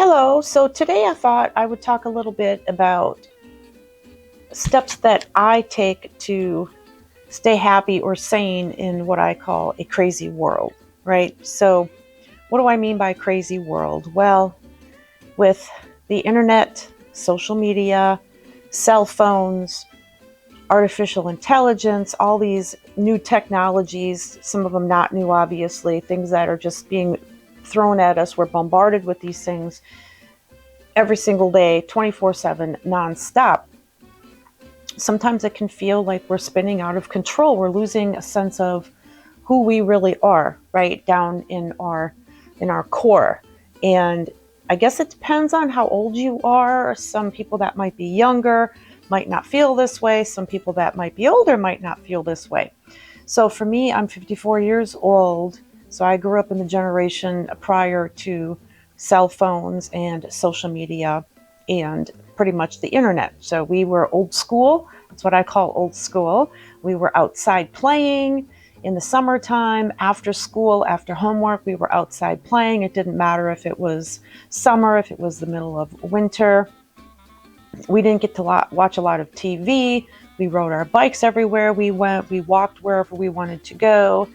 Hello. So today I thought I would talk a little bit about steps that I take to stay happy or sane in what I call a crazy world, right? So, what do I mean by crazy world? Well, with the internet, social media, cell phones, artificial intelligence, all these new technologies, some of them not new, obviously, things that are just being thrown at us. We're bombarded with these things every single day, 24/7, nonstop. Sometimes it can feel like we're spinning out of control. We're losing a sense of who we really are, right down in our core. And I guess it depends on how old you are. Some people that might be younger might not feel this way. Some people that might be older might not feel this way. So for me, I'm 54 years old. So I grew up in the generation prior to cell phones and social media and pretty much the internet. So we were old school. That's what I call old school. We were outside playing in the summertime, after school, after homework. We were outside playing. It didn't matter if it was summer, if it was the middle of winter. We didn't get to watch a lot of TV. We rode our bikes everywhere we went. We walked wherever we wanted to go.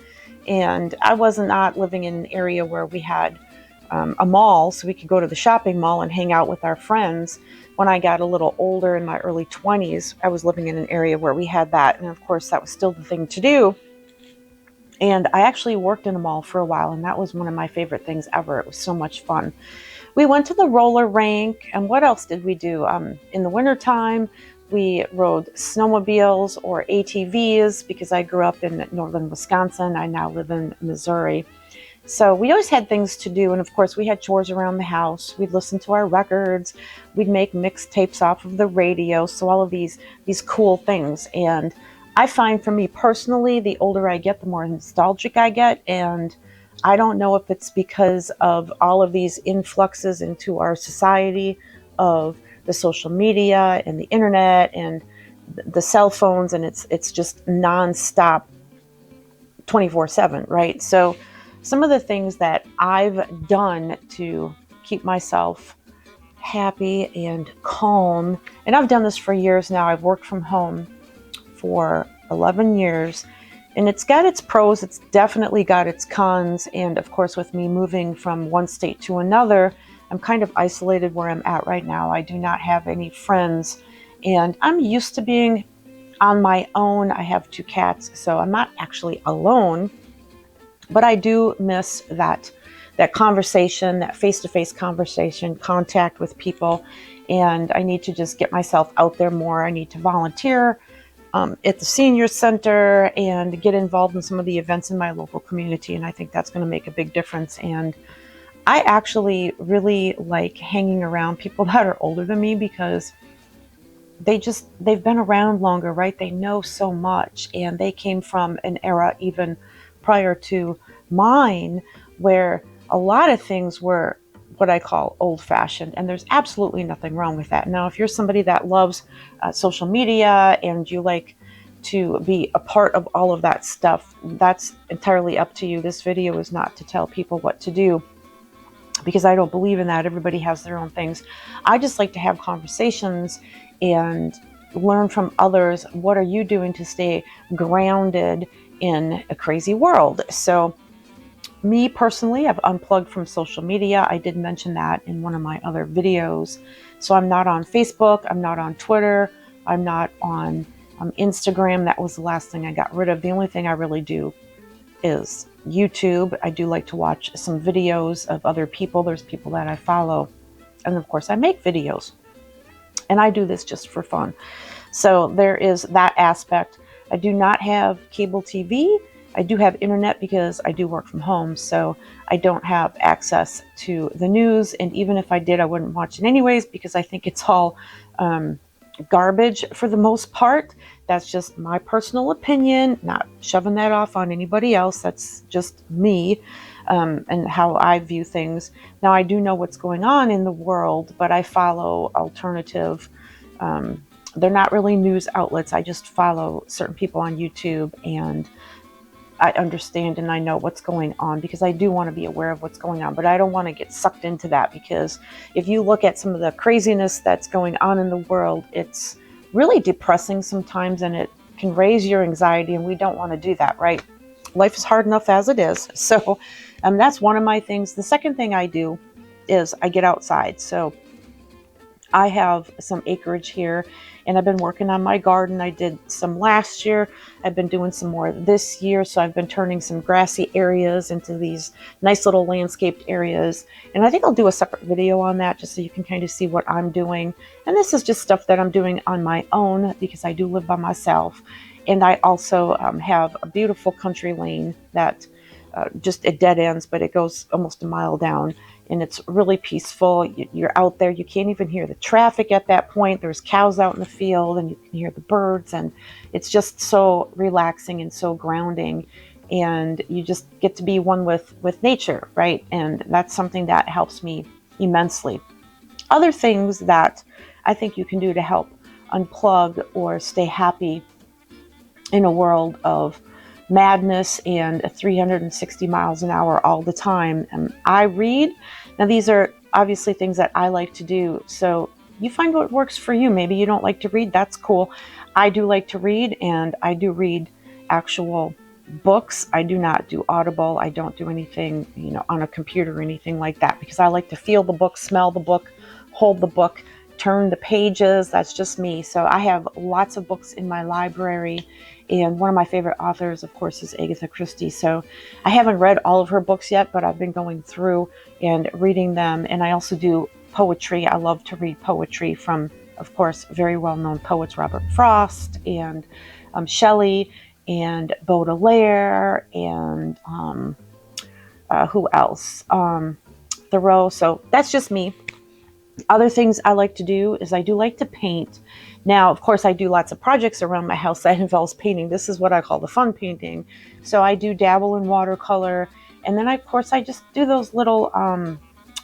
And I was not living in an area where we had a mall, so we could go to the shopping mall and hang out with our friends. When I got a little older in my early 20s, I was living in an area where we had that. And of course, that was still the thing to do. And I actually worked in a mall for a while, and that was one of my favorite things ever. It was so much fun. We went to the roller rink, and what else did we do? In the wintertime, we rode snowmobiles or ATVs because I grew up in northern Wisconsin. I now live in Missouri. So we always had things to do, and of course we had chores around the house. We'd listen to our records. We'd make mixtapes off of the radio. So all of these cool things. And I find for me personally, the older I get, the more nostalgic I get. And I don't know if it's because of all of these influxes into our society of the social media and the internet and the cell phones, and it's just nonstop 24/7, right? So some of the things that I've done to keep myself happy and calm, and I've done this for years now. I've worked from home for 11 years, and it's got its pros. It's definitely got its cons. And of course, with me moving from one state to another, I'm kind of isolated where I'm at right now. I do not have any friends, and I'm used to being on my own. I have two cats, so I'm not actually alone, but I do miss that conversation, that face-to-face conversation, contact with people. And I need to just get myself out there more. I need to volunteer at the senior center and get involved in some of the events in my local community. And I think that's going to make a big difference. And I actually really like hanging around people that are older than me because they've been around longer, right? They know so much, and they came from an era even prior to mine where a lot of things were what I call old fashioned, and there's absolutely nothing wrong with that. Now, if you're somebody that loves social media and you like to be a part of all of that stuff, that's entirely up to you. This video is not to tell people what to do, because I don't believe in that. Everybody has their own things. I just like to have conversations and learn from others. What are you doing to stay grounded in a crazy world? So me personally, I've unplugged from social media. I did mention that in one of my other videos. So I'm not on Facebook. I'm not on Twitter. I'm not on Instagram. That was the last thing I got rid of. The only thing I really do is YouTube. I do like to watch some videos of other people. There's people that I follow. And of course, I make videos. And I do this just for fun. So there is that aspect. I do not have cable TV. I do have internet because I do work from home. So I don't have access to the news. And even if I did, I wouldn't watch it anyways because I think it's all garbage for the most part. That's just my personal opinion, not shoving that off on anybody else. That's just me and how I view things. Now, I do know what's going on in the world, but I follow alternative. They're not really news outlets. I just follow certain people on YouTube, and I understand and I know what's going on, because I do want to be aware of what's going on, but I don't want to get sucked into that, because if you look at some of the craziness that's going on in the world, it's really depressing sometimes, and it can raise your anxiety, and we don't want to do that, right? Life is hard enough as it is. So that's one of my things. The second thing I do is I get outside. So I have some acreage here, and I've been working on my garden. I did some last year. I've been doing some more this year. So I've been turning some grassy areas into these nice little landscaped areas. And I think I'll do a separate video on that, just so you can kind of see what I'm doing. And this is just stuff that I'm doing on my own, because I do live by myself. And I also have a beautiful country lane that just it dead ends, but it goes almost a mile down, and it's really peaceful. You're out there, you can't even hear the traffic at that point. There's cows out in the field, and you can hear the birds, and it's just so relaxing and so grounding, and you just get to be one with nature, right? And that's something that helps me immensely. Other things that I think you can do to help unplug or stay happy in a world of madness and 360 miles an hour all the time. And I read. Now, these are obviously things that I like to do. So you find what works for you. Maybe you don't like to read. That's cool. I do like to read, and I do read actual books. I do not do Audible. I don't do anything, on a computer or anything like that, because I like to feel the book, smell the book, hold the book, turn the pages. That's just me. So I have lots of books in my library, and one of my favorite authors, of course, is Agatha Christie. So I haven't read all of her books yet, but I've been going through and reading them. And I also do poetry. I love to read poetry from, of course, very well-known poets, Robert Frost and Shelley and Baudelaire and who else? Thoreau. So that's just me. Other things I like to do is I do like to paint. Now, of course, I do lots of projects around my house that involves painting. This is what I call the fun painting. So I do dabble in watercolor. And then, of course, I just do those little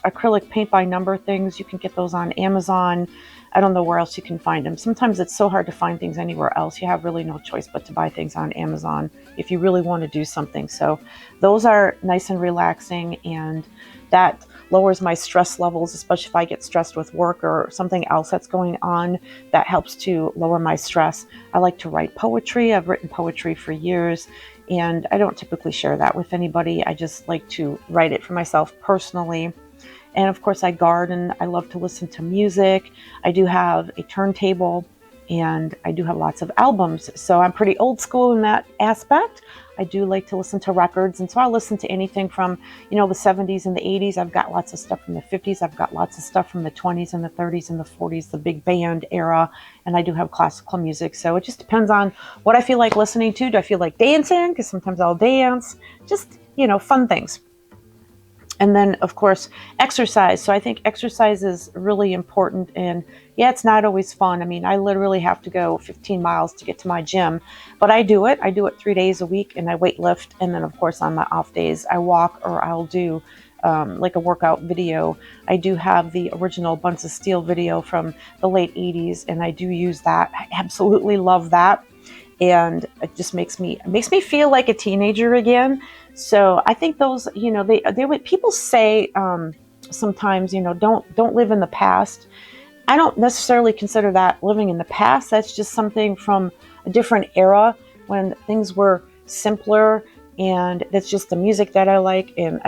acrylic paint by number things. You can get those on Amazon. I don't know where else you can find them. Sometimes it's so hard to find things anywhere else. You have really no choice but to buy things on Amazon if you really want to do something. So those are nice and relaxing, and that lowers my stress levels, especially if I get stressed with work or something else that's going on. That helps to lower my stress. I like to write poetry. I've written poetry for years, and I don't typically share that with anybody. I just like to write it for myself personally. And of course, I garden. I love to listen to music. I do have a turntable, and I do have lots of albums. So I'm pretty old school in that aspect. I do like to listen to records. And so I listen to anything from, the 70s and the 80s. I've got lots of stuff from the 50s. I've got lots of stuff from the 20s and the 30s and the 40s, the big band era. And I do have classical music. So it just depends on what I feel like listening to. Do I feel like dancing? Because sometimes I'll dance. Just, fun things. And then, of course, exercise. So I think exercise is really important. And yeah, it's not always fun. I mean, I literally have to go 15 miles to get to my gym, but I do it. I do it 3 days a week, and I weight lift. And then, of course, on my off days, I walk, or I'll do like a workout video. I do have the original Buns of Steel video from the late 80s, and I do use that. I absolutely love that. And it just makes me feel like a teenager again. So I think those, they would, people say sometimes, don't live in the past. I don't necessarily consider that living in the past. That's just something from a different era when things were simpler, and that's just the music that I like, and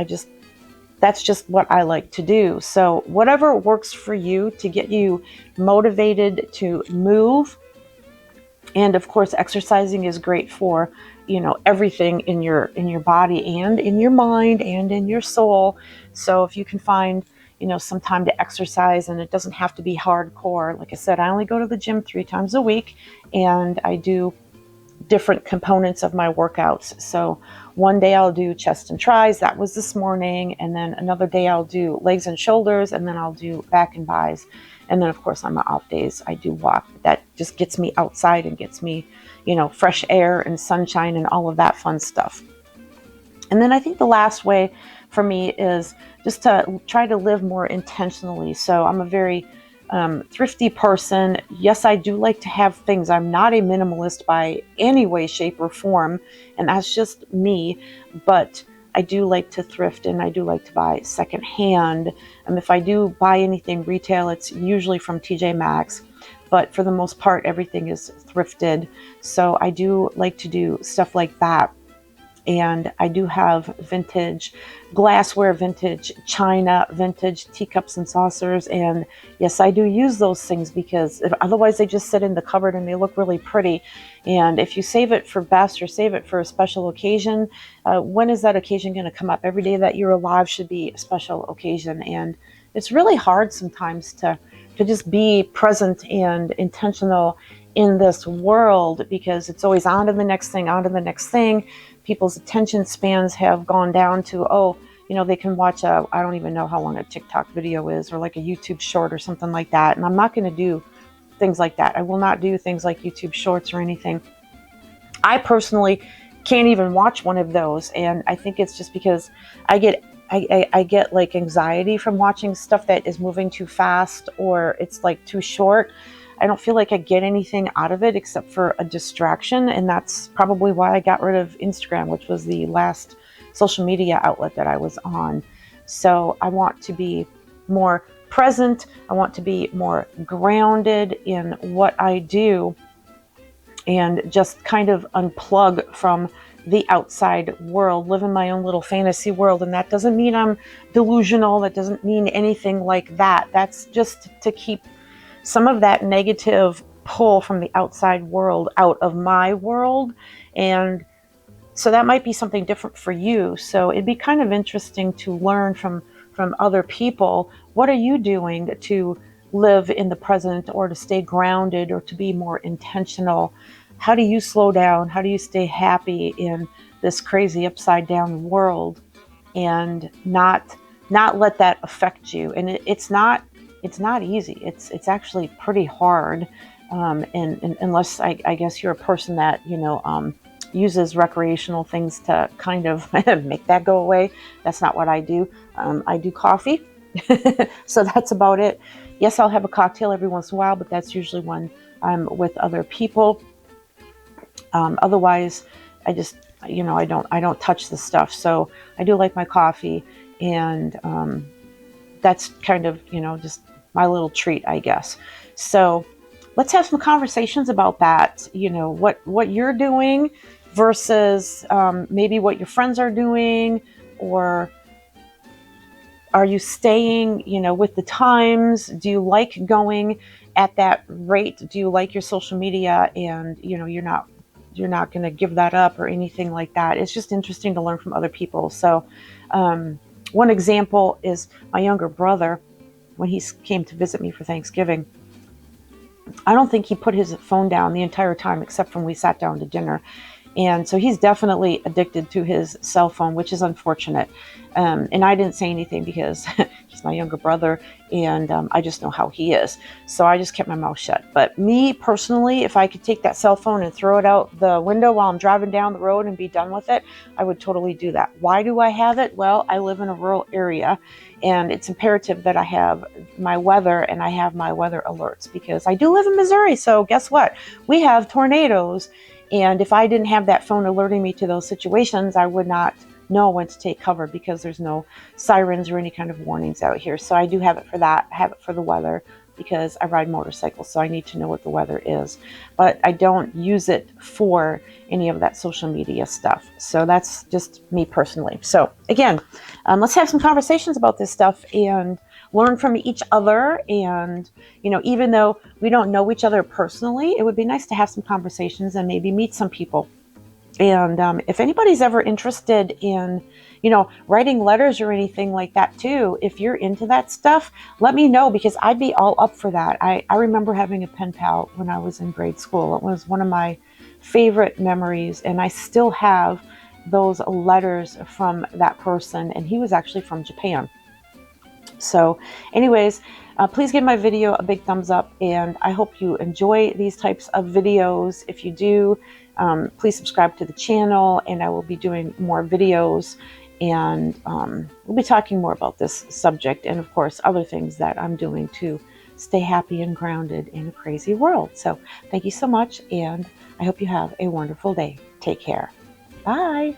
that's just what I like to do. So whatever works for you to get you motivated to move. And of course, exercising is great for, everything in your body and in your mind and in your soul. So if you can find, some time to exercise, and it doesn't have to be hardcore. Like I said, I only go to the gym 3 times a week, and I do different components of my workouts. So one day I'll do chest and tris. That was this morning. And then another day I'll do legs and shoulders, and then I'll do back and bis. And then, of course, on my off days, I do walk. That just gets me outside and gets me, fresh air and sunshine and all of that fun stuff. And then I think the last way for me is just to try to live more intentionally. So I'm a very thrifty person. Yes, I do like to have things. I'm not a minimalist by any way, shape, or form, and that's just me. But I do like to thrift, and I do like to buy secondhand. If I do buy anything retail, it's usually from TJ Maxx. But for the most part, everything is thrifted. So I do like to do stuff like that. And I do have vintage glassware, vintage china, vintage teacups and saucers. And yes, I do use those things because otherwise they just sit in the cupboard and they look really pretty. And if you save it for best or save it for a special occasion, when is that occasion going to come up? Every day that you're alive should be a special occasion. And it's really hard sometimes to just be present and intentional in this world because it's always on to the next thing, on to the next thing. People's attention spans have gone down to, they can watch I don't even know how long a TikTok video is, or like a YouTube short or something like that. And I'm not going to do things like that. I will not do things like YouTube shorts or anything. I personally can't even watch one of those. And I think it's just because I get like anxiety from watching stuff that is moving too fast or it's like too short. I don't feel like I get anything out of it except for a distraction. And that's probably why I got rid of Instagram, which was the last social media outlet that I was on. So I want to be more present. I want to be more grounded in what I do and just kind of unplug from the outside world, live in my own little fantasy world. And that doesn't mean I'm delusional. That doesn't mean anything like that. That's just to keep some of that negative pull from the outside world out of my world. And so that might be something different for you. So it'd be kind of interesting to learn from other people. What are you doing to live in the present or to stay grounded or to be more intentional? How do you slow down? How do you stay happy in this crazy upside down world and not let that affect you? And it's not easy. It's actually pretty hard. And unless I guess you're a person that, uses recreational things to kind of make that go away. That's not what I do. I do coffee. So that's about it. Yes, I'll have a cocktail every once in a while, but that's usually when I'm with other people. Otherwise, I just, I don't touch the stuff. So I do like my coffee, and that's kind of, just my little treat, I guess. So let's have some conversations about that. What you're doing versus maybe what your friends are doing, or are you staying, with the times? Do you like going at that rate? Do you like your social media and, you're not going to give that up or anything like that? It's just interesting to learn from other people. So one example is my younger brother. When he came to visit me for Thanksgiving, I don't think he put his phone down the entire time except when we sat down to dinner. And so he's definitely addicted to his cell phone, which is unfortunate. And I didn't say anything because he's my younger brother, and I just know how he is. So I just kept my mouth shut. But me personally, if I could take that cell phone and throw it out the window while I'm driving down the road and be done with it, I would totally do that. Why do I have it? Well, I live in a rural area, and it's imperative that I have my weather and I have my weather alerts, because I do live in Missouri. So guess what? We have tornadoes. And if I didn't have that phone alerting me to those situations, I would not know when to take cover, because there's no sirens or any kind of warnings out here. So I do have it for that. I have it for the weather because I ride motorcycles, so I need to know what the weather is. But I don't use it for any of that social media stuff. So that's just me personally. So again, let's have some conversations about this stuff and learn from each other. And, even though we don't know each other personally, it would be nice to have some conversations and maybe meet some people. And if anybody's ever interested in, writing letters or anything like that too, if you're into that stuff, let me know, because I'd be all up for that. I remember having a pen pal when I was in grade school. It was one of my favorite memories, and I still have those letters from that person, and he was actually from Japan. So anyways, please give my video a big thumbs up, and I hope you enjoy these types of videos. If you do, please subscribe to the channel, and I will be doing more videos, and we'll be talking more about this subject, and of course other things that I'm doing to stay happy and grounded in a crazy world. So thank you so much, and I hope you have a wonderful day. Take care. Bye.